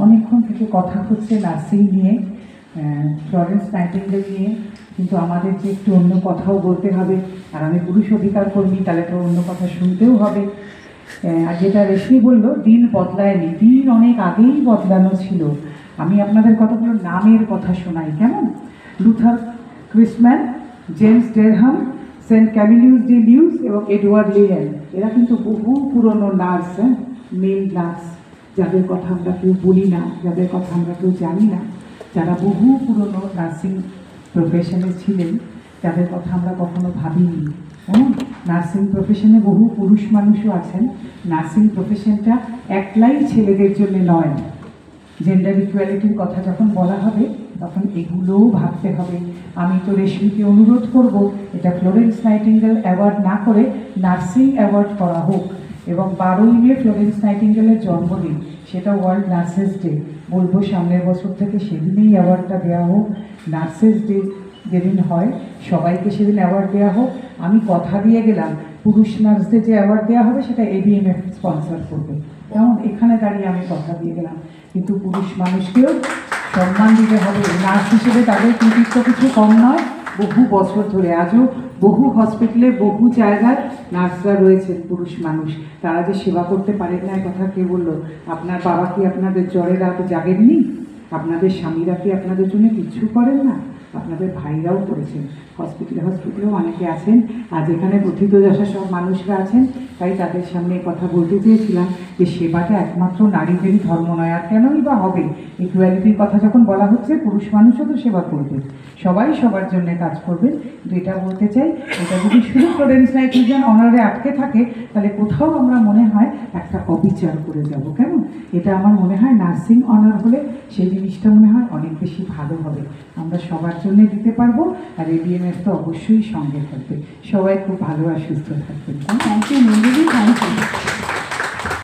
অনেকক্ষণ থেকে কথা হচ্ছে নার্সিং নিয়ে, ফ্লোরেন্স নাইটিঙ্গেল নিয়ে, কিন্তু আমাদের যে একটু অন্য কথাও বলতে হবে। আর আমি পুরুষ অধিকার কর্মী, তাহলে তো অন্য কথা শুনতেও হবে। আর যেটা রেশমি বললো, দিন বদলায়নি, দিন অনেক আগেই বদলানো ছিল। আমি আপনাদের কতগুলো নামের কথা শোনাই, কেমন? লুথার ক্রিসম্যান, জেমস ডেরহাম, সেন্ট ক্যামিলিউস ডি লিউস এবং এডওয়ার্ড লিয়েন, এরা কিন্তু বহু পুরনো নার্স, মেল নার্স, যাদের কথা আমরা কেউ বলি না, যাদের কথা আমরা কেউ জানি না, যারা বহু পুরনো নার্সিং প্রফেশনে ছিলেন, যাদের কথা আমরা কখনো ভাবিনি। নার্সিং প্রফেশনে বহু পুরুষ মানুষও আছেন। নার্সিং প্রফেশনটা একলাই ছেলেদের জন্য নয়। জেন্ডার ইকুয়ালিটির কথা যখন বলা হবে, তখন এগুলোও ভাবতে হবে। আমি তো রেশমিকে অনুরোধ করব, এটা ফ্লোরেন্স নাইটিঙ্গেল অ্যাওয়ার্ড না করে নার্সিং অ্যাওয়ার্ড করা হোক। এবং 12ই মে ফ্লোরেন্স নাইটিঙ্গেলের জন্মদিন, সেটা ওয়ার্ল্ড নার্সেস ডে। বলবো সামনের বছর থেকে সেদিনেই অ্যাওয়ার্ডটা দেওয়া হোক। নার্সেস ডে যেদিন হয়, সবাইকে সেদিন অ্যাওয়ার্ড দেওয়া হোক। আমি কথা দিয়ে গেলাম, পুরুষ নার্সদের যে অ্যাওয়ার্ড দেওয়া হবে সেটা ABMF স্পন্সর করবে। যেমন এখানে দাঁড়িয়ে আমি কথা দিয়ে গেলাম, কিন্তু পুরুষ মানুষকেও সম্মান দিতে হবে। নার্স হিসেবে তাদের কৃতিত্ব কিছু কম নয়। বহু বছর ধরে আজও বহু হসপিটালে, বহু জায়গায় নার্সরা রয়েছেন পুরুষ মানুষ। তারা যে সেবা করতে পারেন না, কথা কে বললো? আপনার বাবা কি আপনাদের জ্বরে রাতে জাগেননি? আপনাদের স্বামীরা কি আপনাদের জন্য কিচ্ছু করেন না? আপনাদের ভাইরাও করেছেন। হসপিটালেও অনেকে আছেন, আর যেখানে প্রথিতযশা সব মানুষরা আছেন। তাই তাদের সামনে কথা বলতে চেয়েছিলাম যে সেবাটা একমাত্র নারীদেরই ধর্ম নয়। আর কেনই বা হবে? ইকুয়ালিটির কথা যখন বলা হচ্ছে, পুরুষ মানুষও তো সেবা করবে, সবাই সবার জন্য কাজ করবেন। কিন্তু এটা বলতে চাই, এটা যদি শুধু ফ্লোরেন্স নাইটিঙ্গেল অনারে আটকে থাকে, তাহলে কোথাও আমরা মনে হয় একটা অবিচার করে যাব। কেমন? এটা আমার মনে হয় নার্সিং অনার হলে সেই জিনিসটা মনে হয় অনেক বেশি ভালো হবে। আমরা সবার জন্য দিতে পারবো, আর ABMF তো অবশ্যই সঙ্গে থাকবে। সবাই খুব ভালো আর সুস্থ থাকবেন। Thank you Nandini, thank you.